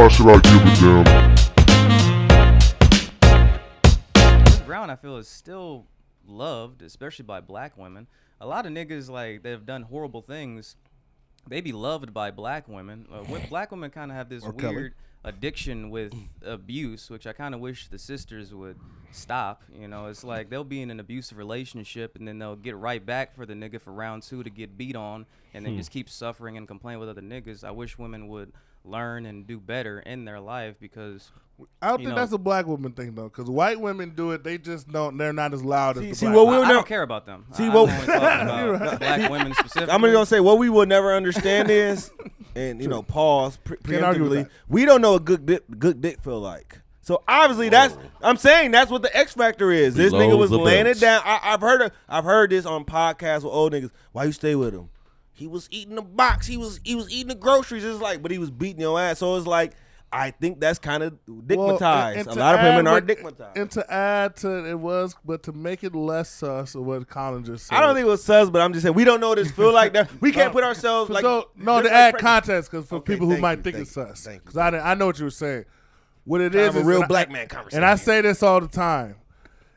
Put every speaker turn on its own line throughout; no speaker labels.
why should I give a damn?
Chris Brown, I feel, is still loved, especially by black women. A lot of niggas, like, that have done horrible things, they be loved by black women. Black women kind of have this weird addiction with abuse, which I kind of wish the sisters would stop. You know, it's like they'll be in an abusive relationship and then they'll get right back for the nigga for round 2 to get beat on and then just keep suffering and complain with other niggas. I wish women would learn and do better in their life because
I don't think that's a black woman thing though, because white women do it. They just don't. They're not as loud as the black.
I don't care about them. I'm only talking about black women specifically.
I'm gonna say what we will never understand is, and pause preemptively. We don't know what good dick feel like. So obviously I'm saying that's what the X factor is. This nigga was laying it down. I've heard this on podcasts with old niggas. Why you stay with him? He was eating the box. He was eating the groceries. It's like, but he was beating your ass. So it's like, I think that's kind of dickmatized. A lot of women are dickmatized.
And to add to it but to make it less sus of what Colin just said.
I don't think it was sus, but I'm just saying we don't know what this feel like. That we can't put ourselves like.
To add context, because for people who might think it's sus, because I know what you were saying. What it is
a real black man conversation.
And I say this all the time.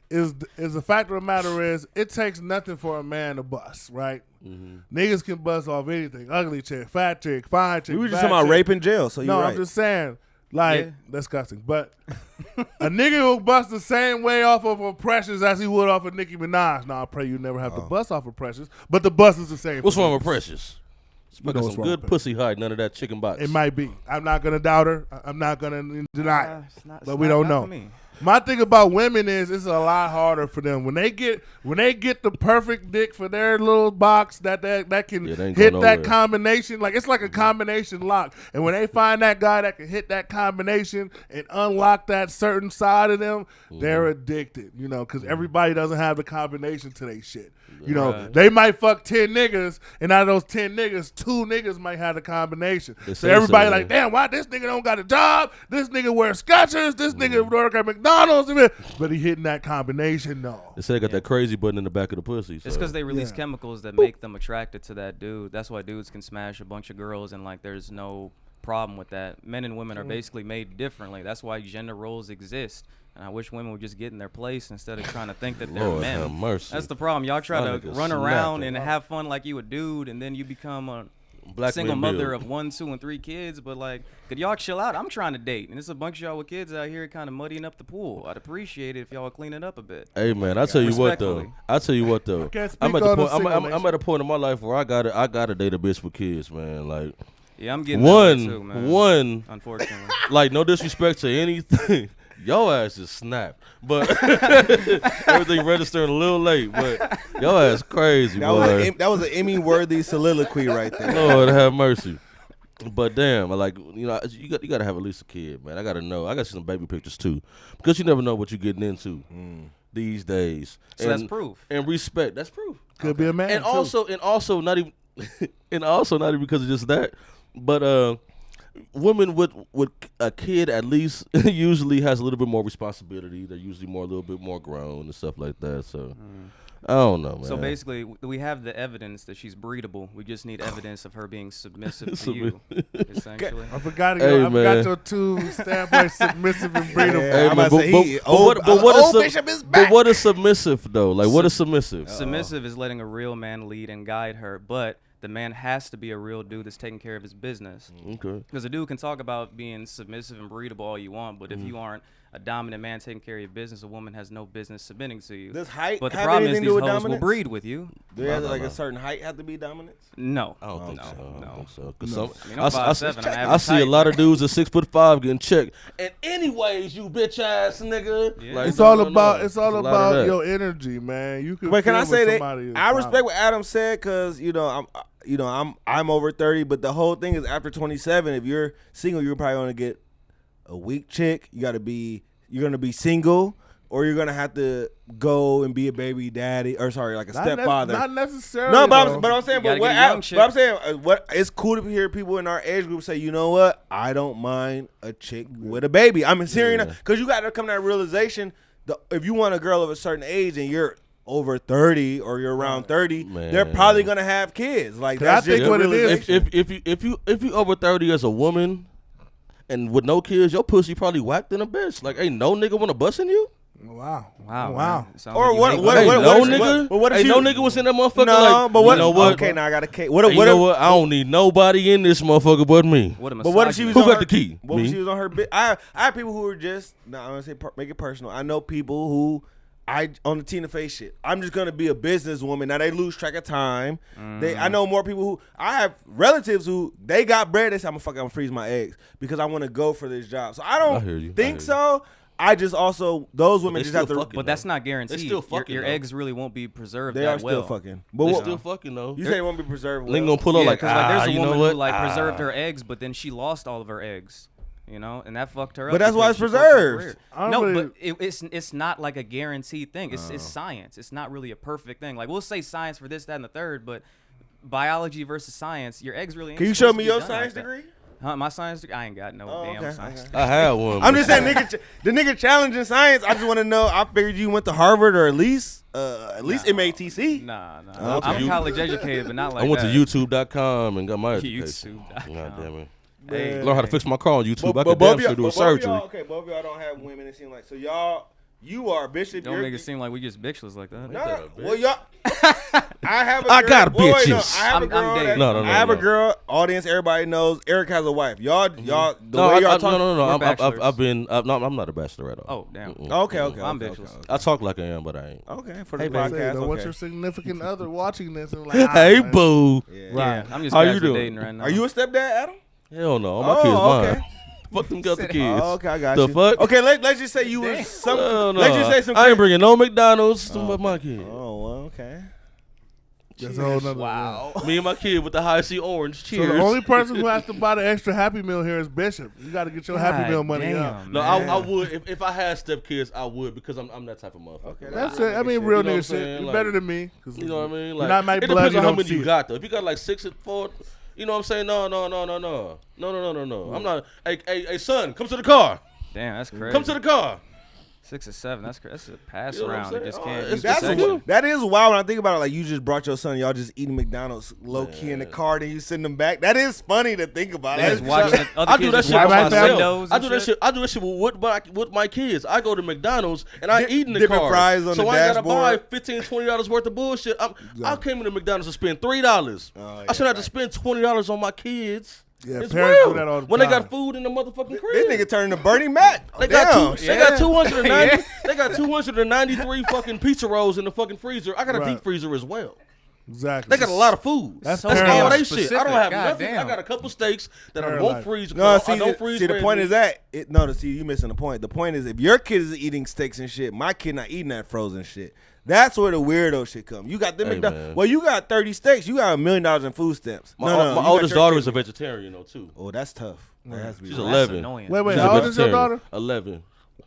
Is the fact of the matter is it takes nothing for a man to bust, right? Mm-hmm. Niggas can bust off anything. Ugly chick, fat chick, fine chick.
We were just talking about rape in jail, so you're right.
I'm just saying, disgusting. But a nigga will bust the same way off of a Precious as he would off of Nicki Minaj. Now I pray you never have to bust off of Precious, but the bust is the same.
What's wrong with Precious? Smoking some good pussy hide, none of that chicken box.
It might be. I'm not gonna doubt her. I'm not gonna deny it. But we don't know. My thing about women is it's a lot harder for them when they get the perfect dick for their little box that can hit that combination. Like it's like a combination lock. And when they find that guy that can hit that combination and unlock that certain side of them, they're addicted. You know, because everybody doesn't have the combination to their shit. You know, they might fuck 10 niggas, and out of those 10 niggas, 2 niggas might have the combination. So everybody like, damn, why this nigga don't got a job? This nigga wears Skechers. This nigga work at McDonald's. But he hitting that combination, no.
They say they got that crazy button in the back of the pussy. So.
It's because they release chemicals that make them attracted to that dude. That's why dudes can smash a bunch of girls, and like there's no problem with that. Men and women are basically made differently. That's why gender roles exist. And I wish women would just get in their place instead of trying to think that they're men.
Have mercy.
That's the problem. Y'all try to run around and have fun like you a dude, and then you become a single mother of 1, 2, and 3 kids. But like, could y'all chill out? I'm trying to date, and there's a bunch of y'all with kids out here kind of muddying up the pool. I'd appreciate it if y'all would clean it up a bit.
Hey man, I tell you what though. I'm at a point in my life where I gotta date a bitch with kids, man. Like,
yeah, I'm getting that too, man.
One,
unfortunately,
like no disrespect to anything. Your ass just snapped, but everything registering a little late. But your ass crazy, boy.
That was an Emmy-worthy soliloquy right there.
Lord have mercy. But damn, like you got to have at least a kid, man. I got to know. I got to see some baby pictures too, because you never know what you're getting into these days.
So that's proof.
And respect, that's proof.
Could be a man.
And also not even, not even because of just that, but women with a kid at least usually has a little bit more responsibility. They're usually a little bit more grown and stuff like that. So I don't know, man.
So basically, we have the evidence that she's breedable. We just need evidence of her being submissive to you, essentially.
I forgot your 2 standpoints, submissive and breedable.
Hey,
I'm about to say,
but what is submissive though? Like, what is submissive?
Submissive is letting a real man lead and guide her, but the man has to be a real dude that's taking care of his business.
Okay.
Because a dude can talk about being submissive and breedable all you want, but if you aren't a dominant man taking care of your business, a woman has no business submitting to you.
Does height
but the
have
problem is
anything
these
to do with
hoes will
dominance?
breed with you.
Do they have like a certain height have to be dominance?
No.
I don't think so.
No.
I don't think so.
I mean, I'm 5'7",
I see a lot of dudes at 6'5" getting checked. And anyways, you bitch ass nigga.
Yeah. Like, it's all about your energy, man. You can.
Wait, can I say that? I respect what Adam said because I'm over 30, but the whole thing is after 27. If you're single, you're probably gonna get a weak chick. You're gonna be single, or you're gonna have to go and be a baby daddy, or like a stepfather.
Not necessarily.
No, but I'm saying, what it's cool to hear people in our age group say, you know what, I don't mind a chick with a baby. I'm serious because you got to come to that realization. If you want a girl of a certain age and you're over 30 or you're around 30, they're probably gonna have kids. Like that's just what it is.
If you over 30 as a woman, and with no kids, your pussy probably whacked in a bitch. Like, ain't no nigga want to bust in you.
Wow.
Or what?
No nigga was in that motherfucker.
No,
like,
but what?
You know what?
Okay, now I got a case.
You know what? I don't need nobody in this motherfucker but me.
But
what if she was
Who
on
got
her,
the key?
What
Me.
if she was on her bit? I have people who are just. No, I'm gonna say make it personal. I know people who. On the Tina Fey shit, I'm just gonna be a businesswoman. Now they lose track of time. I know more people who I have relatives who they got bread. They say I'm gonna freeze my eggs because I want to go for this job. So I don't think so. I just also those women just have to.
But that's not guaranteed.
They still fucking.
Your eggs really won't be preserved.
They
that
are still
well.
fucking.
But they still fucking though.
You say it won't be preserved.
Link gonna pull up like
there's a
you
woman
know what?
who like preserved her eggs, but then she lost all of her eggs. You know, and that fucked her up.
But that's why it's
because she fucked her
preserved.
career. No, but it's not like a guaranteed thing. It's science. It's not really a perfect thing. Like we'll say science for this, that, and the third, but biology versus science, your eggs really.
Can you show me your science degree?
Huh, my science degree? I ain't got no damn science degree.
I had one.
I'm just saying, the nigga challenging science. I just want to know. I figured you went to Harvard or at least MATC.
Nah.
Okay.
I'm college educated, but not like
I went
that.
to YouTube.com and got my education.
YouTube.com.
God damn it.
Hey,
Learn how to fix my car on YouTube. I
But
could damn sure do a surgery.
Okay, both of y'all don't have women. It seems like so y'all. You are Bishop.
Don't make it seem like we just bitchless like that.
No, well, y'all. I have a girl.
I got
bitches. No,
bitches.
I have a girl.
I'm dating.
No.
I have a girl. Audience, everybody knows. Eric has a wife. Y'all. The way y'all talk.
No.
bachelors.
I've been. I'm not a bachelor at all.
Oh, damn.
Okay.
I'm bitchless.
I talk like I am, but I ain't.
Okay, for the
Hey,
podcast.
what's
Okay.
your significant other watching this? And like,
Hey,
man.
boo.
Yeah, I'm just
How you
casually
doing?
dating right now.
Are you a stepdad, Adam?
Hell no. All my kids
okay.
mine. Fuck them other kids.
Oh, okay, I got
The
you.
fuck?
Okay, let's just say you were some.
Hell no.
Let's just say some.
I ain't bringing no McDonald's to my kids.
Oh, well, okay.
That's a whole nother.
Wow.
Me and my kid with the high C orange.
So
Cheers.
the only person who has to buy the extra Happy Meal here is Bishop. You got to get your Happy Meal money up.
No, I would if I had stepkids. I would because I'm that type of motherfucker.
Okay,
That's it. I mean, real
You know what I'm
nigga shit.
saying?
You're
Like,
better than me.
You know what I mean?
You're
Like,
not my
it
blood.
depends
You
on how
don't
many
see
you
it.
got though. If you got like 6 and 4, you know what I'm saying? No. I'm not. Hey, son, come to the car.
Damn, that's crazy.
Come to the car.
6 or 7. That's crazy. That's a pass
You know what I'm
around. You
saying?
just
Oh,
can't.
it's-
use
that's
the
what
section.
That is wild when I think about it. Like you just brought your son, y'all just eating McDonald's low key in the car, then you send them back. That is funny to think about.
They
That's
just watching the other
I do
kids
that
just
shit
watching
by
the
myself.
windows
I
and
do that shit. I do that shit with my kids. I go to McDonald's and I eat in the
dipping
car.
fries on
so
the
I gotta buy
dashboard.
$15-$20 worth of bullshit. I came into McDonald's to spend $3.
Oh,
I should have to spend $20 on my kids.
Yeah,
It's
parents
real.
do that all the
when they
time.
got food in the motherfucking crib.
This nigga turned to Bernie Mac.
They got
Damn.
they got 290. They got 293 fucking pizza rolls in the fucking freezer. I got a
Right.
deep freezer as well.
Exactly.
They got a lot of food.
That's
all
paralyzed.
they shit. I
Specific.
don't have
God
nothing.
damn.
I got a couple steaks that I
Paralyzed.
won't freeze.
No,
I
see,
don't freeze.
the
red
point
meat.
is that you missing the point. The point is if your kid is eating steaks and shit, my kid not eating that frozen shit. That's where the weirdo shit come. You got them
Hey,
McDonald's.
man.
Well, you got 30 steaks. You got $1 million in food stamps.
My
you got
oldest
your
daughter
kid-
is a vegetarian though too.
Oh, that's tough. That has to be
She's
rough.
11.
annoying.
Wait,
She's
how
a
old is your
vegetarian.
daughter?
11.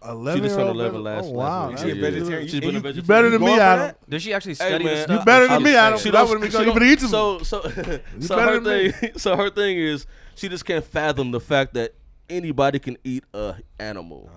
11
She just turned
year old.
11 last
Oh, wow.
week.
She a vegetarian?
She's been a
You
vegetarian.
better than
going
me,
for
Adam.
that?
Does she actually
Hey,
study
man.
the stuff?
You better
Or
than
she
me,
just
Adam.
say it?
That wouldn't be
she
going
don't-
to eat
So her thing is she just can't fathom the fact that anybody can eat a animal.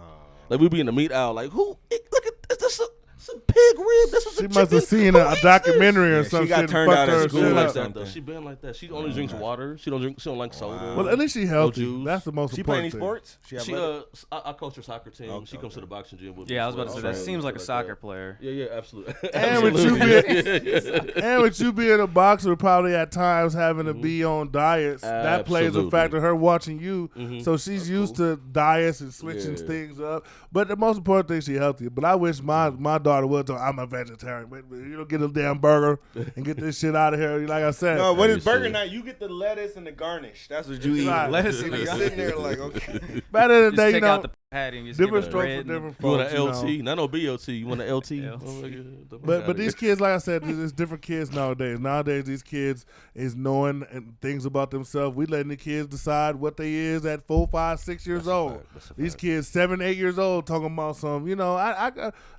Like we be in the meat aisle, like look at this. Some pig rib. This was
She
a
must have
chicken.
seen
Who
a
eats
documentary or
She
some
got
shit.
turned
fucked
out of
her
school
shit
She
or
up.
like
something.
that though. She been like that. She only drinks water. She don't like soda.
Well, at least she healthy.
juice.
That's the most
She play any
important thing.
sports?
She I coach her soccer team.
Okay,
She comes to the boxing gym with me.
Yeah, I was about to say that
Right.
seems like a
Shit
soccer
that.
player.
Yeah, absolutely.
And with you
Absolutely.
And with you being a boxer, probably at times having to be on diets, that plays a
Absolutely.
factor. Her watching you, so she's used to diets and switching
Yeah.
things up. But the most important thing, she healthy. But I wish my daughter would. I'm a vegetarian. But you don't get a damn burger and get this shit out of here. Like I said,
No, what
Hey,
is burger
shit.
night? You get the lettuce and the garnish. That's what you eat.
Right.
Lettuce and
You
the
sitting there like, okay.
better than
Just
that, you
take
know.
out the patty and just give
Different
it
strokes
bread
for
and-
different
You want
folks.
an
you
LT?
know.
Not no BLT. You want an LT?
LT.
Oh, yeah.
But these kids, like I said, there's different kids nowadays. Nowadays, these kids is knowing and things about themselves. We letting the kids decide what they is at 4, 5, 6 years old. These kids 7, 8 years old talking about some. You know,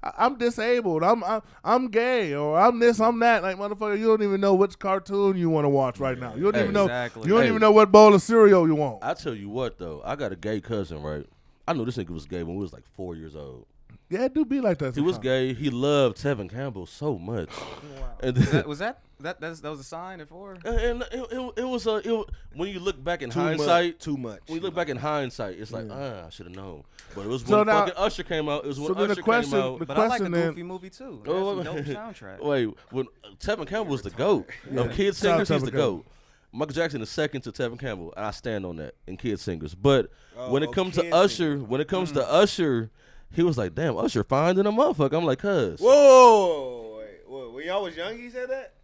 I'm disabled. I'm gay or I'm this, I'm that. Like motherfucker, you don't even know which cartoon you want to watch right now. You don't even know.
Exactly.
You don't
Hey.
even know what bowl of cereal you want.
I tell you what though, I got a gay cousin, right? I knew this nigga was gay when we was like 4 years old.
Yeah, it do be like that.
He was gay. He loved Tevin Campbell so much.
Wow.
And
that was a sign for?
And it was when you look back in
Too
hindsight.
Too much.
When you look back in hindsight, it's like I should have known. But it was
So
when
now-
fucking Usher came out. It was when
so then
Usher
the question-
came out.
the
But I like the
question then-
Goofy movie too. That's some dope soundtrack.
Wait, when Tevin Campbell was the GOAT of kid
Shout out
singers, he's
Tevin
the
Campbell.
GOAT. Michael Jackson is second to Tevin Campbell, and I stand on that in kid singers. But when it comes to
kid
Usher,
singers.
when it comes to Usher, he was like, "Damn, Usher fine than a motherfucker." I'm like, "Cuz."
Whoa, wait, when y'all was young, he said that.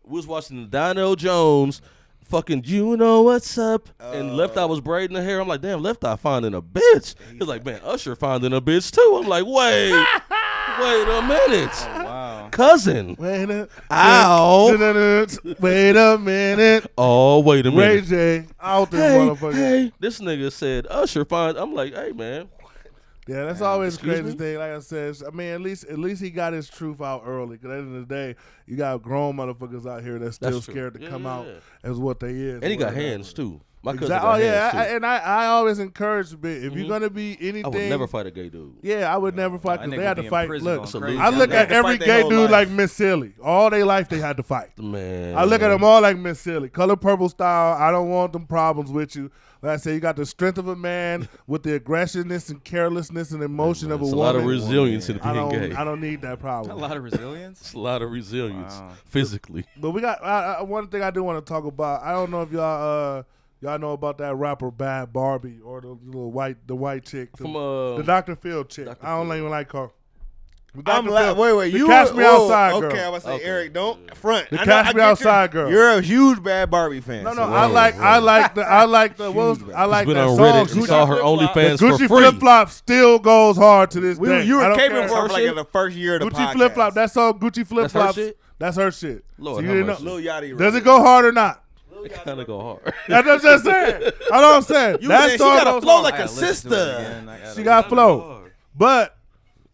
We was watching Donnell Jones, fucking you know what's up, and Left Eye was braiding the hair. I'm like, damn, Left Eye finding a bitch. He's like, man, Usher finding a bitch too. I'm like, wait a minute,
Oh, wow.
cousin.
Wait a
Ow.
Wait a minute.
Oh, wait a
Ray
minute.
J out this
Hey,
motherfucker.
hey, this nigga said Usher fine. I'm like, hey man,
Yeah, that's always the
Excuse
crazy
me?
thing. Like I said, I mean, at least he got his truth out early. Because at the end of the day, you got grown motherfuckers out here that's still
That's true.
scared to
Yeah,
come
yeah,
out
yeah.
as what they is.
and he got
whatever.
hands too. My cousin
Exactly.
got
Oh yeah,
hands too.
I always encourage a bit. If you're gonna be anything,
I would never fight a gay dude.
Yeah, I would never fight
That
because
nigga
they had
be
to
in
fight.
prison
Look,
going
Absolutely.
crazy.
I look
They
at
had to
every
fight their
gay
whole
dude
life.
like Miss Silly. All their life they had to fight.
Man,
I look at them all like Miss Silly. Color Purple style. I don't want them problems with you. Like I said, you got the strength of a man with the aggressiveness and carelessness and emotion of a
it's a
woman.
lot of resilience in
I
being
don't.
gay.
I don't need that
A
problem.
lot of resilience.
It's a lot of resilience
Wow.
physically.
But we got one thing I do want to talk about. I don't know if y'all know about that rapper Bad Barbie or the little white chick
From
the Dr. Phil chick.
Dr.
I don't
Phil.
even like her. The
I'm
Dr.
glad.
Phil.
Wait,
The
you
Catch Me Outside girl.
Okay, I was say
Okay.
Eric, don't front.
The
I know-
Catch
I
Me
get
Outside girl.
You're a huge Bad Barbie fan.
No,
so-
I like the what was, I like
He's been
that
on
song.
Reddit and
Gucci
saw her
Flip-Flop.
OnlyFans
Gucci
for free.
Flip Flop still goes hard to this day.
You
I
were
don't
caping
care.
for
Her
like
shit?
in the first year of the
Gucci
podcast.
Flip Flop. That song Gucci Flip
That's her
Flop.
shit?
That's her shit.
Lord,
So you
have
didn't
mercy.
know.
Lil Yachty.
Does it go hard or not?
It kind of go hard.
That's what I'm just saying. I know what I'm saying.
You
That
saying she
song
got a
goes
flow
hard.
like
I
a
gotta listen to it
sister.
again. I gotta
She got
listen.
flow. But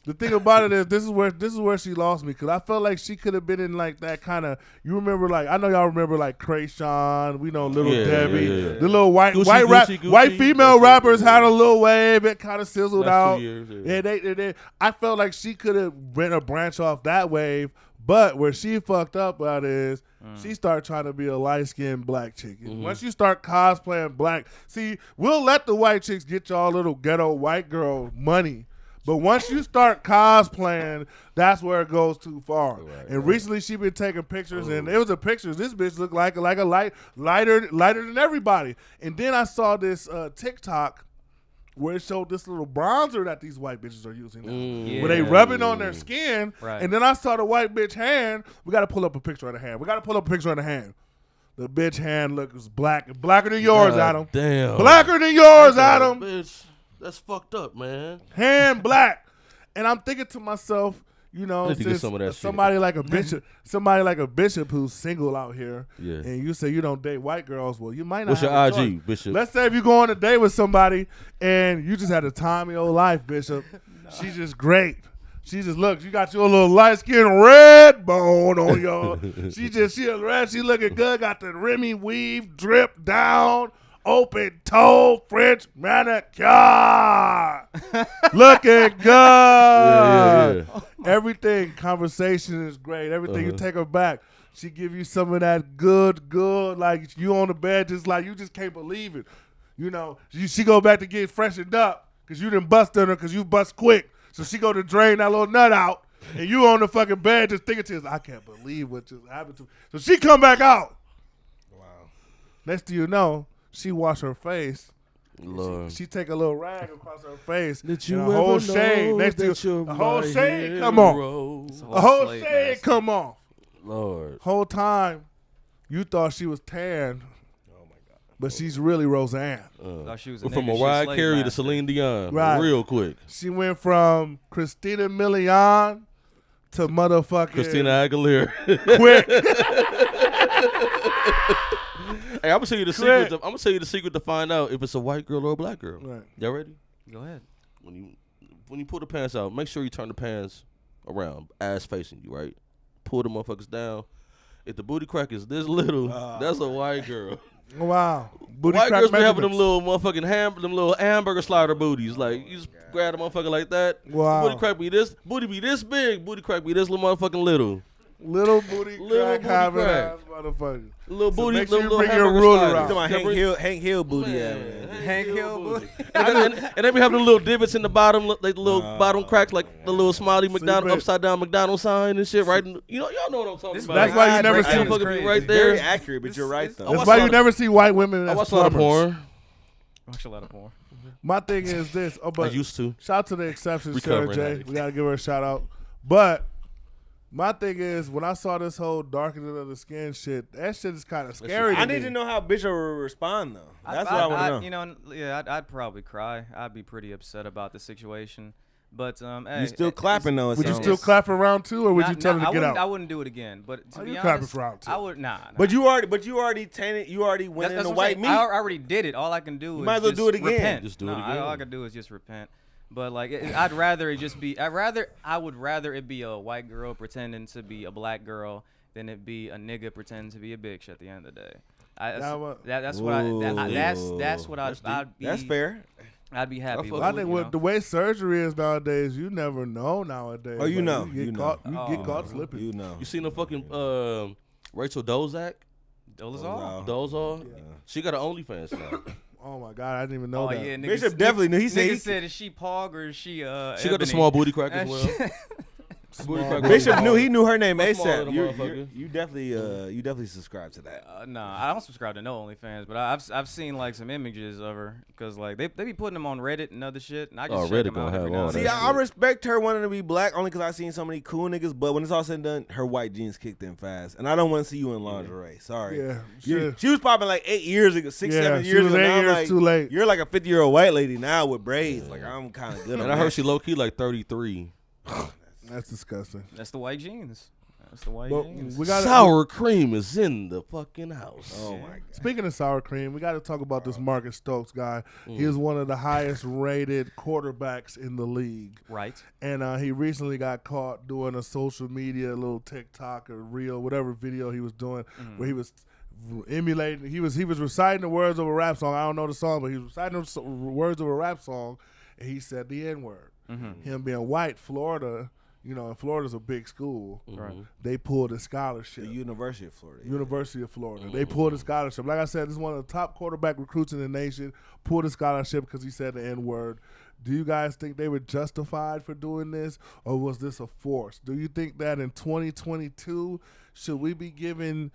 the thing about it is, this is where she lost me because I felt like she could have been in like that kind of. You remember like I know y'all remember like Krayshawn. We know Little
Yeah,
Debbie.
yeah.
The little white
Gucci,
white female
Gucci,
rappers
yeah.
had a little wave. It kind of sizzled
Last
out.
2 years,
Yeah,
yeah.
they. I felt like she could have went a branch off that wave. But where she fucked up at is she started trying to be a light-skinned black chick. Once you start cosplaying black, see, we'll let the white chicks get y'all little ghetto white girl money. But once you start cosplaying, that's where it goes too far. And recently she been taking pictures, and it was a picture. This bitch looked like a lighter than everybody. And then I saw this TikTok where it showed this little bronzer that these white bitches are using now. Where they rub it on their skin.
Right.
And then I saw the white bitch hand. We got to pull up a picture of the hand. The bitch hand looks blacker than yours,
God
Adam.
Damn.
Blacker than yours, Adam.
Bitch, that's fucked up, man.
Hand black. And I'm thinking to myself, you know,
I need to get
since
some of that shit.
somebody like a bishop who's single out here,
Yeah.
and you say you don't date white girls, well, you might not
What's your
have a
IG,
choice.
Bishop?
Let's say if you go on a date with somebody and you just had the time of your life, Bishop. She's just great. She just look. You got your little light skin red bone on your. she a red. She looking good. Got the Remy weave drip down. Open toe French manicure. Looking good.
Yeah.
Everything. Conversation is great. Everything. You take her back. She give you some of that good. Like you on the bed, just like you just can't believe it. You know, she go back to get freshened up because you didn't bust on her because you bust quick. So she go to drain that little nut out, and you on the fucking bed just thinking to yourself, I can't believe what just happened to me. So she come back out. Wow. Next thing you know, she wash her face.
Lord.
She take a little rag across her face.
Did you
and a
ever
whole
know
shade next to
that
you.
you're
The whole
my
shade come on.
hero?
A whole
slave
shade
master.
come off.
Lord.
Whole time, you thought she was tan. Oh my God. But she's really Roseanne.
Thought she was a
Went from
nigga, she a
Mariah
slave
Carey to
master.
Celine Dion,
Right.
real quick.
She went from Christina Milian to motherfucking
Christina Aguilera.
Quick.
Hey, I'm gonna tell you the secret. I'm gonna tell you the secret to find out if it's a white girl or a black girl.
Right.
Y'all ready?
Go ahead.
When you pull the pants out, make sure you turn the pants around, ass facing you, right? Pull the motherfuckers down. If the booty crack is this little, that's a white girl.
Wow. Booty
White
crack
girls be having them
measurements.
little motherfucking them little hamburger slider booties. Like you just grab a motherfucker like that.
Wow.
Booty crack be this. Booty be this big. Booty crack be this little motherfucking little.
Little booty crack having ass motherfucker.
Little
So
booty.
make sure you
little
bring your
hamburger
ruler
sliders.
out.
Hank Hill booty.
Hank Hill booty.
And they be having them little divots in the bottom, like the little bottom cracks, like the little smiley McDonald upside down McDonald's sign and shit. Right, y'all know what I'm talking about.
That's why you never see
motherfucker be right there.
Very accurate, but you're right though.
That's why you never see white women
I
as
watch a lot of
plumbers.
porn.
Watch a lot of porn.
My thing is this. Oh,
I
but
used to.
shout out to the exceptions, Sarah
Recovering
J.
addict.
We gotta give her a shout out. But my thing is, when I saw this whole darkening of the skin shit, that shit is kind of scary.
I need to know how Bishop will respond though. That's what I want to know.
You know, yeah, I'd probably cry. I'd be pretty upset about the situation. But hey,
You still clapping though?
Would you still clap for round 2, or would you tell her to get out?
I wouldn't do it again. But to be
you
honest,
clapping for round 2?
I would nah.
But you already tainted. You already went
That's
into
what I'm
white
saying.
meat.
I already did it. All I can do is
might as well
just
do it again.
repent.
Just do it again.
All I can do is just repent. But like, I'd rather it just be. I would rather it be a white girl pretending to be a black girl than it be a nigga pretending to be a bitch at the end of the day. That's what I'd be.
That's fair.
I'd be happy with.
I think
with
the way surgery is nowadays, you never know nowadays.
Oh, you
Like,
know.
You get caught slipping.
You know.
You seen the fucking Rachel Dolezal? Dolezal?
Yeah.
She got an OnlyFans now.
Oh my God, I didn't even know that.
Yeah,
Bishop definitely knew. He
said, is she Pog or is she
She got the
Ebony?
small booty crack as well. Booty crack
Bishop
was
knew.
small.
He knew her name
That's smaller than
ASAP.
motherfucker.
You definitely subscribe to that.
No, I don't subscribe to no OnlyFans, but I've seen like some images of her because like they be putting them on Reddit and other shit, and I just check
Reddit
them out
gonna
every
have
now
all
and
that
See,
then.
I respect her wanting to be black only because I've seen so many cool niggas. But when it's all said and done, her white jeans kicked in fast, and I don't want to see you in lingerie. Sorry.
Yeah,
She was popping like 8 years ago, 6,
Yeah,
7
she
years
was
ago.
8
Now I'm
years
like,
too late.
You're like a 50-year-old white lady now with braids. Like I'm kind of good.
And
on
I heard
that.
she low key like 33.
That's disgusting.
That's the white jeans. That's the white
But
jeans.
we got
Sour cream is in the fucking house.
Oh my god.
Speaking of sour cream, we got to talk about this Marcus Stokes guy. He is one of the highest rated quarterbacks in the league.
Right.
And he recently got caught doing a social media little TikTok or reel, whatever video he was doing, where he was emulating. He was reciting the words of a rap song. I don't know the song, but he was reciting the words of a rap song, and he said the N word. Him being white, Florida. You know, and Florida's a big school.
Right.
They pulled a scholarship.
The University of Florida.
University of Florida. They pulled a scholarship. Like I said, this is one of the top quarterback recruits in the nation. Pulled a scholarship because he said the N-word. Do you guys think they were justified for doing this, or was this a force? Do you think that in 2022, should we be giving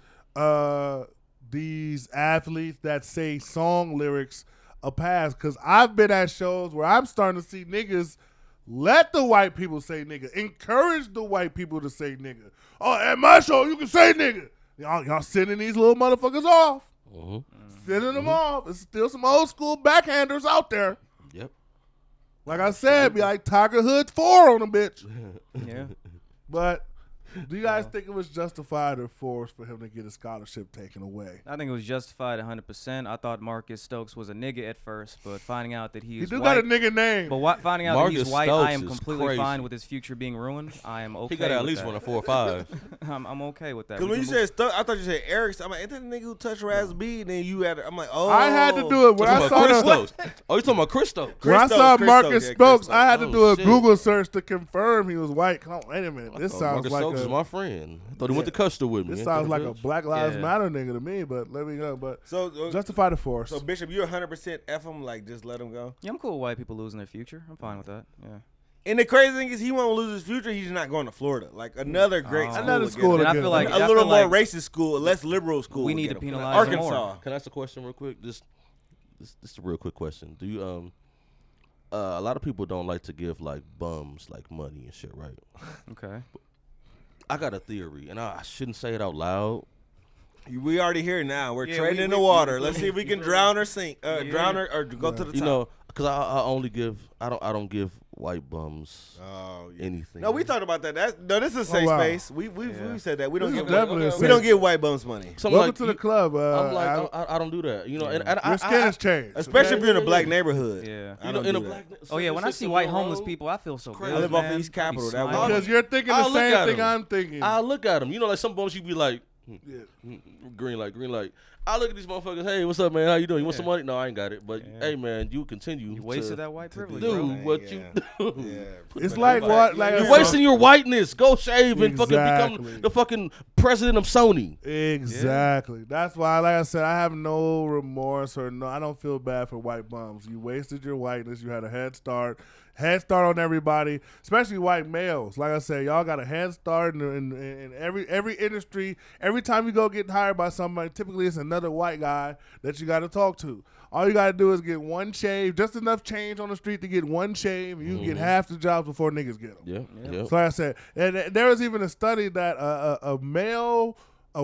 these athletes that say song lyrics a pass? Because I've been at shows where I'm starting to see niggas let the white people say nigga. Encourage the white people to say nigga. Oh, at my show, you can say nigga. Y'all sending these little motherfuckers off. Sending them off. There's still some old school backhanders out there.
Yep.
Like I said, be like Tiger Hood 4 on them, bitch.
Yeah.
But do you guys think it was justified or forced for him to get his scholarship taken away?
I think it was justified 100%. I thought Marcus Stokes was a nigga at first, but finding out that he is
He do
white,
got a nigga name.
but finding out that he's
Marcus
white,
Stokes
I am
is
completely
crazy.
fine with his future being ruined. I am okay.
He got at
with
least
that.
one of 4 or 5.
I'm okay with that.
Because
We
when you
can move-
said I thought you said Eric. I'm like, ain't that the nigga who touched Raz B? And then you had, I'm like, oh.
I had to do it when I
You
saw
talking about
the,
Christos? Oh, you talking about Christo?
when I
Christo,
saw
Christo,
Marcus
yeah,
Stokes.
Christo.
I had to
Oh,
do a
shit.
Google search to confirm he was white. Come on, wait a minute. This sounds
Marcus
like
Stokes is
a
my friend. I thought he went to Custer with me.
this
Ain't
sounds
that
like
a
a
bitch?
Black Lives
Yeah.
Matter nigga to me. But let me go. But
So
justify the force.
So Bishop, you're 100% F him, like just let him go.
Yeah, I'm cool with white people losing their future. I'm fine with that. Yeah.
And the crazy thing is, he won't lose his future. He's just not going to Florida, like another great school.
Another
will get
school
him.
And I
again.
feel like
a
I
little
feel
more
like
racist school, a less liberal school.
we
will
need
get
to
him.
penalize
Arkansas.
more.
Can I ask a question real quick? This is a real quick question. Do you a lot of people don't like to give like bums like money and shit, right?
Okay.
I got a theory, and I shouldn't say it out loud.
We already here now. We're
Yeah,
trading
we-
in the
we-
water. Let's see if we can drown or sink. Drown or go to the top.
You know, because I only give I don't give white bums
Oh, yeah.
anything.
No, we talked about that. This is a safe
wow.
space. We said that we don't
This
give
is definitely a
we
safe-
don't give white bums money,
So I'm
Welcome
like,
to the club.
I'm like
Al.
I don't do that. You know, and
Your
I,
skin
I,
has changed.
especially if
okay?
you're in a black neighborhood.
Yeah.
I
you know,
don't
in
do
a
that.
black.
Oh yeah, when I see white homeless people, I feel so good.
crazy.
I live off
man.
East
I be
Capitol. That
smiling.
Because you're thinking
I'll
the
look
same
at
thing
him.
I'm thinking.
I look at them. You know, like some bums you be like,
Yeah.
green light, green light. I look at these motherfuckers. Hey, what's up, man? How you doing? You want some money? No, I ain't got it. But hey, man, you continue.
You wasted that white privilege.
Do what you do.
Yeah.
It's like what? Like
you're wasting your whiteness. Go shave and fucking become the fucking president of Sony.
Exactly. Yeah. That's why, like I said, I have no remorse I don't feel bad for white bums. You wasted your whiteness. You had a head start on everybody, especially white males. Like I said, y'all got a head start in every industry. Every time you go get hired by somebody, typically it's another white guy that you got to talk to. All you got to do is get one shave, just enough change on the street to get one shave, and you can get half the jobs before niggas get them.
Yeah.
So like I said, and there was even a study that a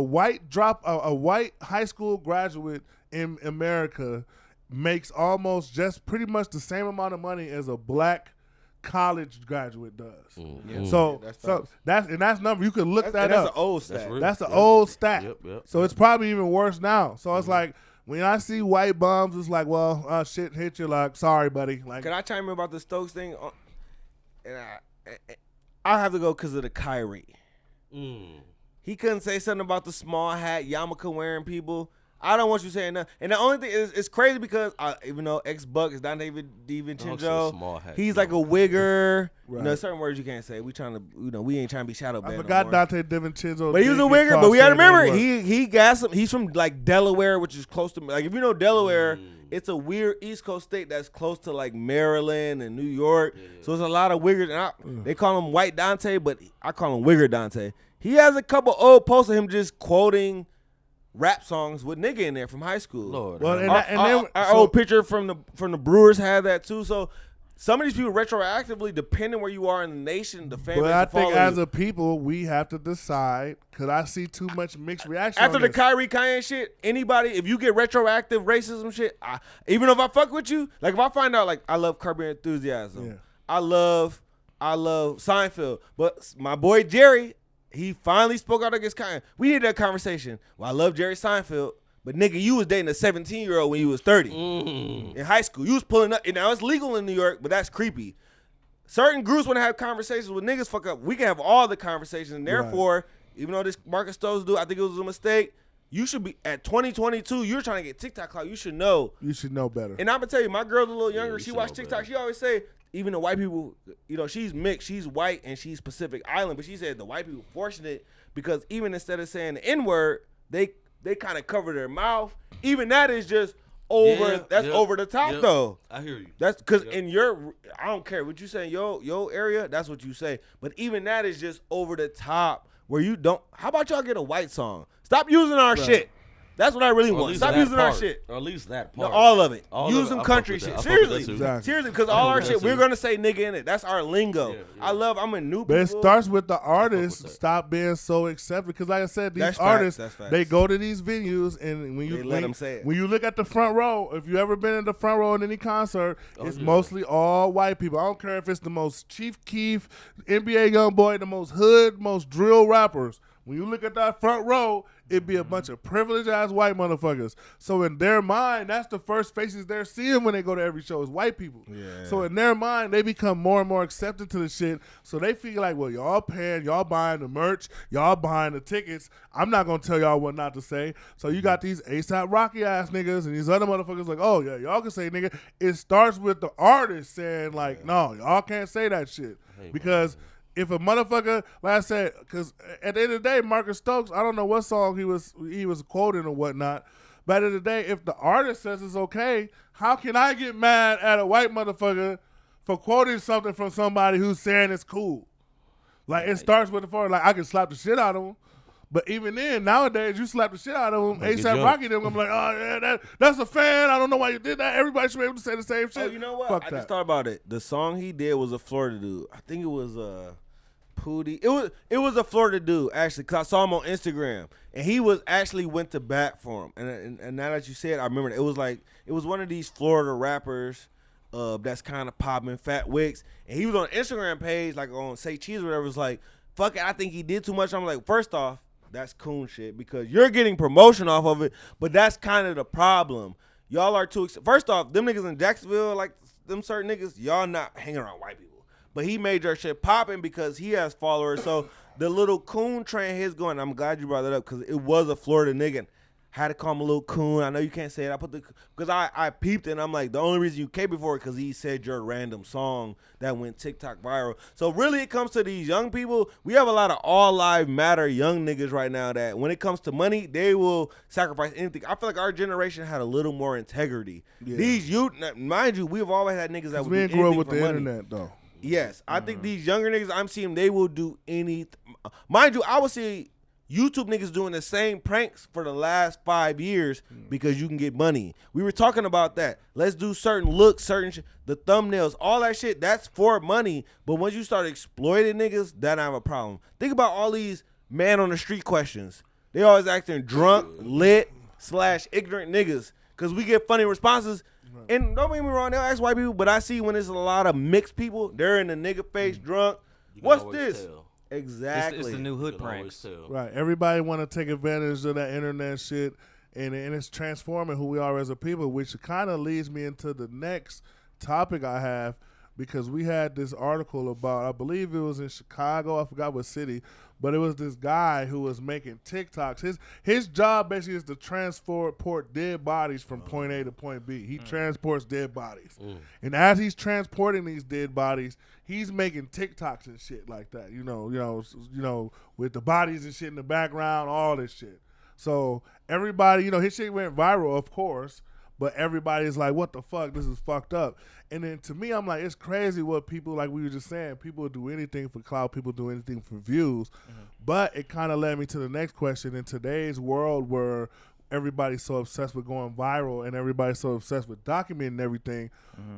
white high school graduate in America makes almost just pretty much the same amount of money as a black college graduate does. So that's number. You can look that up.
That's an old stat.
That's an old stat.
Yep.
So it's probably even worse now. So it's like when I see white bums, it's like, well, shit hit you. Like, sorry, buddy. Like,
can I chime in about the Stokes thing? And I have to go because of the Kyrie. He couldn't say something about the small hat yarmulke wearing people. I don't want you saying that. And the only thing is, it's crazy because even though X-Buck is not David DiVincenzo, he's like a wigger. Right. You know, certain words you can't say. We trying to, we ain't trying to be shadow banned.
I forgot Dante DiVincenzo.
But he was a wigger. But we got to remember, he got some. He's from like Delaware, which is close to, like, if you know Delaware, it's a weird East Coast state that's close to like Maryland and New York. So there's a lot of wiggers. And they call him White Dante, but I call him Wigger Dante. He has a couple old posts of him just quoting rap songs with nigga in there from high school.
Lord,
well, our old picture from the Brewers had that too. So some of these people retroactively, depending where you are in the nation, the fan base.
But I think as a people, we have to decide because I see too much mixed reaction.
After the Kyrie Kanye shit, anybody, if you get retroactive racism shit, even if I fuck with you, like if I find out, like I love Curb Your Enthusiasm, I love Seinfeld, but my boy Jerry. He finally spoke out against Kanye. We had that conversation. Well, I love Jerry Seinfeld, but nigga, you was dating a 17-year-old when you was 30 in high school. You was pulling up, and now it's legal in New York, but that's creepy. Certain groups want to have conversations with niggas fuck up. We can have all the conversations, and therefore, even though this Marcus Stokes do, I think it was a mistake. You should be at 2022. You're trying to get TikTok clout. You should know.
You should know better.
And I'm gonna tell you, my girl's a little younger. She watched TikTok. She always say, even the white people, she's mixed. She's white and she's Pacific Island, but she said the white people fortunate because even instead of saying the N-word, they kind of cover their mouth. Even that is just over. Over the top though.
I hear you.
That's because in your, I don't care what you say in your area. That's what you say. But even that is just over the top where you don't. How about y'all get a white song? Stop using our shit. That's what I really want. Stop using our shit.
Or at least that part.
No, all of it. Use some country shit. Seriously. Seriously, because all our shit, we're going to say nigga in it. That's our lingo. I'm a new people.
But it starts with the artists stop being so accepted. Because like I said, these artists, they go to these venues and when you
let them say it.
When you look at the front row, if you ever been in the front row in any concert, it's mostly all white people. I don't care if it's the most Chief Keef, NBA YoungBoy, the most hood, most drill rappers. When you look at that front row, it'd be a bunch of privileged-ass white motherfuckers. So in their mind, that's the first faces they're seeing when they go to every show is white people. Yeah. So in their mind, they become more and more accepted to the shit. So they feel like, well, y'all paying, y'all buying the merch, y'all buying the tickets. I'm not going to tell y'all what not to say. So you got these ASAP Rocky-ass niggas and these other motherfuckers like, oh, yeah, y'all can say nigga. It starts with the artist saying like, no, y'all can't say that shit. Because if a motherfucker, like I said, because at the end of the day, Marcus Stokes, I don't know what song he was quoting or whatnot, but at the end of the day, if the artist says it's okay, how can I get mad at a white motherfucker for quoting something from somebody who's saying it's cool? Like, it starts with the part, like, I can slap the shit out of him, but even then, nowadays, you slap the shit out of him, ASAP Rocky, them, I'm like, oh, yeah, that's a fan, I don't know why you did that, everybody should be able to say the same shit.
Oh, you know what?
Fuck
I
that.
just thought about it. The song he did was a Florida dude. I think it was Pootie. It was a Florida dude, actually, because I saw him on Instagram, and he was actually went to bat for him. And now that you said, I remember it was one of these Florida rappers that's kind of popping, Fat Wicks, and he was on an Instagram page, like on Say Cheese or whatever, was like, fuck it, I think he did too much. I'm like, first off, that's coon shit, because you're getting promotion off of it, but that's kind of the problem. Y'all are too, first off, them niggas in Jacksonville, like them certain niggas, y'all not hanging around white people. But he made your shit popping because he has followers. So the little coon train he's going. I'm glad you brought that up because it was a Florida nigga. had to call him a little coon. I know you can't say it. I put because I peeped it and I'm like, the only reason you came before it because he said your random song that went TikTok viral. So really it comes to these young people. We have a lot of all lives matter young niggas right now that when it comes to money, they will sacrifice anything. I feel like our generation had a little more integrity. Yeah. These youth, mind you, we've always had niggas that would do anything
grew up with
for
the
money.
internet though.
Yes, I think these younger niggas, I'm seeing they will do anything. Mind you, I would see YouTube niggas doing the same pranks for the last 5 years because you can get money. We were talking about that. Let's do certain looks, certain the thumbnails, all that shit. That's for money. But once you start exploiting niggas, then I have a problem. Think about all these man on the street questions. They always acting drunk, lit, / ignorant niggas because we get funny responses. And don't get me wrong, they'll ask white people, but I see when there's a lot of mixed people, they're in the nigga face drunk. What's this?
Tell.
Exactly.
It's the new hood pranks.
Right. Everybody want to take advantage of that internet shit, and it's transforming who we are as a people, which kind of leads me into the next topic I have, because we had this article about, I believe it was in Chicago, I forgot what city, but it was this guy who was making TikToks. His job basically is to transport dead bodies from point A to point B. He transports dead bodies. And as he's transporting these dead bodies, he's making TikToks and shit like that. You know, with the bodies and shit in the background, all this shit. So everybody, his shit went viral, of course, but everybody's like, what the fuck? This is fucked up. And then to me, I'm like, it's crazy what people, like we were just saying, people do anything for clout, people do anything for views. But it kind of led me to the next question. In today's world where everybody's so obsessed with going viral and everybody's so obsessed with documenting everything,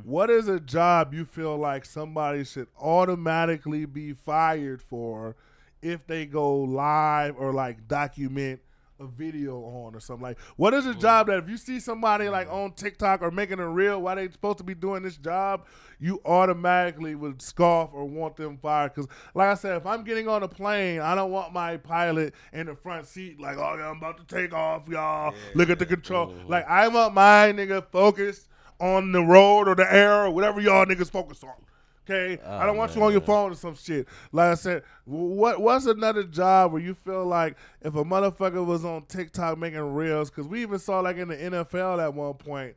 what is a job you feel like somebody should automatically be fired for if they go live or like document a video on or something? Like, what is a job that if you see somebody like on TikTok or making a reel while they supposed to be doing this job, you automatically would scoff or want them fired? Because like I said, if I'm getting on a plane, I don't want my pilot in the front seat like, oh yeah, I'm about to take off, y'all. Look at the control. Like, I want my nigga focused on the road or the air or whatever y'all niggas focus on. Okay, I don't want you on your phone or some shit. Like I said, what's another job where you feel like if a motherfucker was on TikTok making reels? Because we even saw like in the NFL at one point,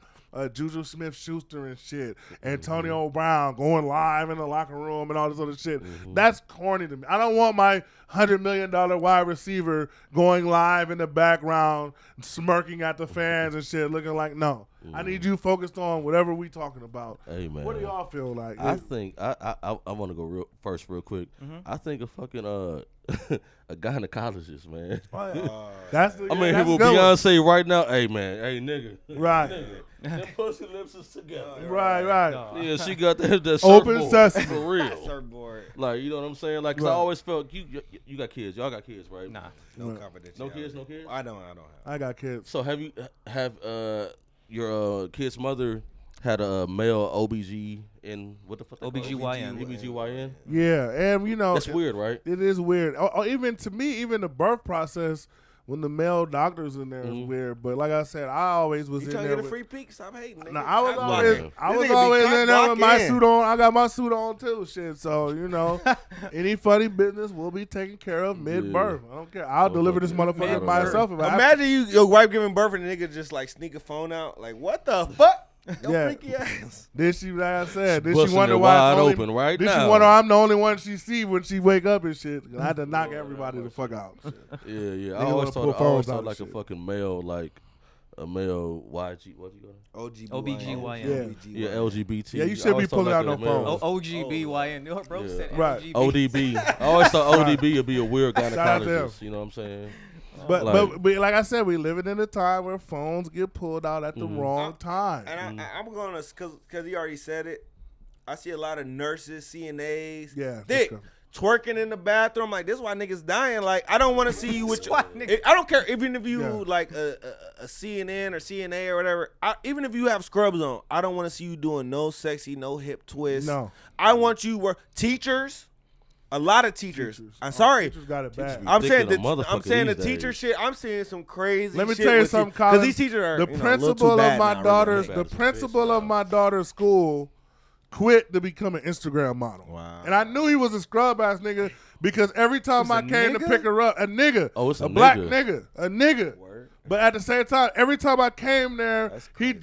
Juju Smith-Schuster and shit, Antonio Brown going live in the locker room and all this other shit. That's corny to me. I don't want my $100 million wide receiver going live in the background, smirking at the fans and shit, looking like, no. I need you focused on whatever we talking about.
Hey, man.
What do y'all feel like?
I think I want to go real quick. I think a fucking a gynecologist, man.
That's the.
I mean, here with Beyonce right now. Hey, man. Hey, nigga.
Right.
Nigga. Them pussy lips is together.
Right.
Yeah, she got that
open sesame
for real.
Surfboard.
Like, you know what I'm saying? Like, cause I always felt you got kids. Y'all got kids, right?
Nah.
No confidentiality.
No kids.
I don't have.
I got kids.
So have your kid's mother had a male OBG in what the fuck?
OBGYN.
OBGYN.
Yeah, and
that's weird, right?
It is weird. Even to me, even the birth process when the male doctor's in there is weird. But like I said, I always was in there.
You trying to get a free peek? Stop hating. Nigga.
No, I was always in there with my suit on. I got my suit on too, shit. So any funny business will be taken care of mid-birth. I don't care. I'll deliver this motherfucker myself.
Imagine your wife giving birth and the nigga just like sneak a phone out. Like, what the fuck? Your freaky ass.
Did she, like I said, did
she
wonder
why it's open right
did
now?
She wonder I'm the only one she see when she wake up and shit? I had to knock everybody the fuck out.
Yeah. I always thought like a fucking male, like a male YG. What you got?
OBGYN.
Yeah, LGBT.
Yeah, you should be pulling out no phones.
OGBYN. Bro said
right.
OGB.
ODB. I always thought ODB would be a weird gynecologist. You know what I'm saying?
But like I said, we living in a time where phones get pulled out at the wrong time.
And I'm going to, because he already said it, I see a lot of nurses, CNAs, thick, twerking in the bathroom. Like, this is why niggas dying. Like, I don't want to see you with your, I don't care, even if you like a CNN or CNA or whatever, even if you have scrubs on, I don't want to see you doing no sexy, no hip twist.
No.
I want you, teachers. A lot of teachers. I'm sorry.
Teachers got it bad.
I'm saying the teacher shit. I'm seeing some crazy.
Let me
shit
tell you something, Colin.
Because these teachers are
the principal of my daughter's school quit to become an Instagram model.
Wow.
And I knew he was a scrub ass nigga because every time I came to pick her up, a nigga,
it's a
black
nigga.
nigga, a nigga.
Word.
But at the same time, every time I came there, he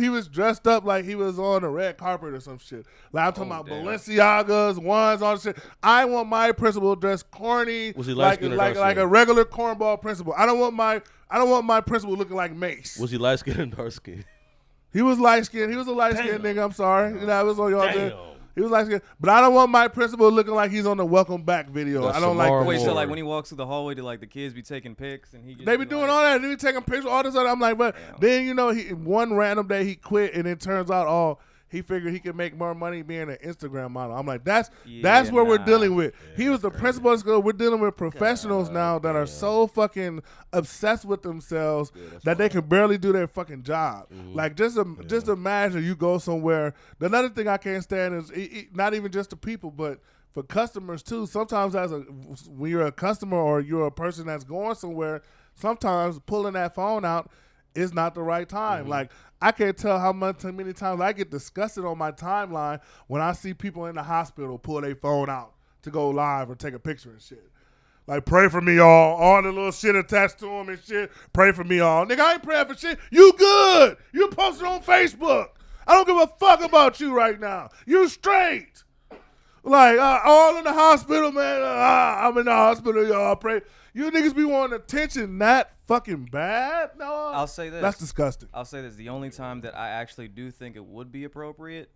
was dressed up like he was on the red carpet or some shit. Like I'm talking about Balenciagas, ones, all this shit. I want my principal dressed corny,
Was he
like a regular cornball principal. I don't want my principal looking like Mace.
Was he light skinned and dark skinned?
He was light skinned. He was a light skinned nigga. I'm sorry. You know, it was on y'all. He was light skinned, but I don't want my principal looking like he's on the Welcome Back video.
That's
I don't like that.
Wait, so like when he walks through the hallway, do like the kids be taking pics and he?
They be doing all that. They be taking pictures, all this other. I'm like, but then you know, one random day he quit, and it turns out he figured he could make more money being an Instagram model. I'm like, that's what we're dealing with. He was the principal of school. We're dealing with professionals now that are so fucking obsessed with themselves that they can barely do their fucking job. Like, just imagine you go somewhere. Another thing I can't stand is not even just the people, but for customers too. Sometimes when you're a customer or you're a person that's going somewhere, sometimes pulling that phone out is not the right time. Like, I can't tell how many times I get disgusted on my timeline when I see people in the hospital pull their phone out to go live or take a picture and shit. Like, pray for me, y'all. All the little shit attached to them and shit. Pray for me, y'all. Nigga, I ain't praying for shit. You good. You posted on Facebook. I don't give a fuck about you right now. You straight. Like, all in the hospital, man. I'm in the hospital, y'all. Pray. You niggas be wanting attention that fucking bad? No.
I'll say this.
That's disgusting.
I'll say this. The only time that I actually do think it would be appropriate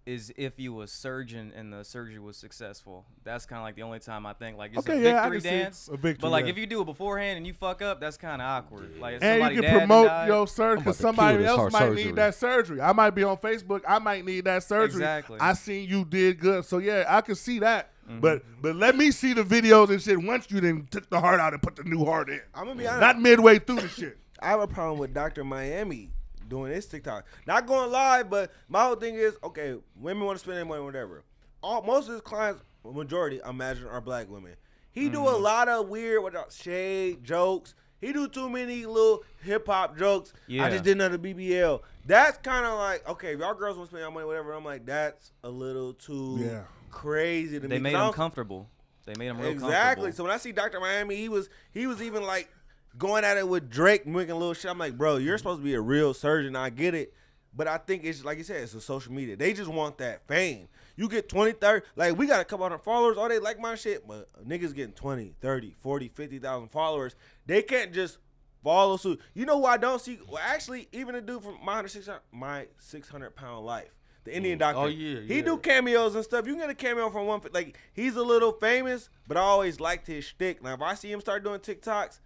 is if you was surgeon and the surgery was successful. That's kind of like the only time I think like it's a victory dance. But like if you do it beforehand and you fuck up, that's kind of awkward. Like if
and you can promote your surgery because somebody else might need that surgery. I might be on Facebook. I might need that surgery.
Exactly.
I seen you did good. So yeah, I can see that. But let me see the videos and shit once you then took the heart out and put the new heart in. I'm gonna be honest. Not midway through the shit.
I have a problem with Dr. Miami doing his TikTok. Not going live, but my whole thing is, okay, women want to spend their money, whatever. Most of his clients, majority, I imagine, are black women. He do a lot of weird shade jokes. He do too many little hip hop jokes. Yeah. I just did another BBL. That's kind of like, okay, if y'all girls want to spend your money, whatever. I'm like, that's a little too crazy to me.
They made him comfortable. They made him real comfortable.
Exactly. So when I see Dr. Miami, he was even like going at it with Drake, making a little shit. I'm like, bro, you're supposed to be a real surgeon. I get it. But I think it's like you said, it's a social media. They just want that fame. You get 20, 30. Like, we got a couple hundred followers. All they like my shit. But niggas getting 20, 30, 40, 50,000 followers. They can't just follow suit. You know who I don't see? Well, actually, even the dude from my 600-pound life. The Indian doctor.
Oh, yeah.
He do cameos and stuff. You can get a cameo from one. Like, he's a little famous, but I always liked his shtick. Now, if I see him start doing TikToks,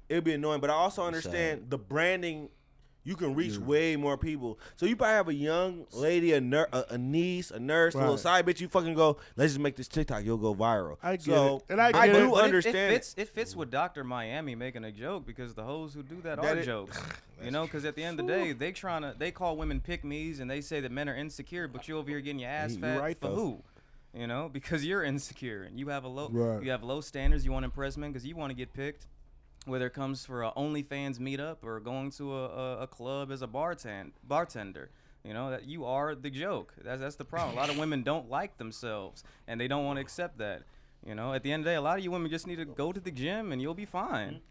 it'll be annoying. But I also understand the branding. You can reach way more people. So you probably have a young lady, a niece, a nurse, a little side bitch. You fucking go, let's just make this TikTok. You'll go viral.
I get it. And I
do understand
it fits with Dr. Miami making a joke because the hoes who do that are jokes. You know, because at the end of the day, they call women pick-me's and they say that men are insecure, but you over here getting your ass fat for who? You know, because you're insecure and you have low standards. You want to impress men because you want to get picked. Whether it comes for a OnlyFans meetup or going to a club as a bartender, you know, that you are the joke. That's the problem. A lot of women don't like themselves, and they don't want to accept that. You know, at the end of the day, a lot of you women just need to go to the gym, and you'll be fine.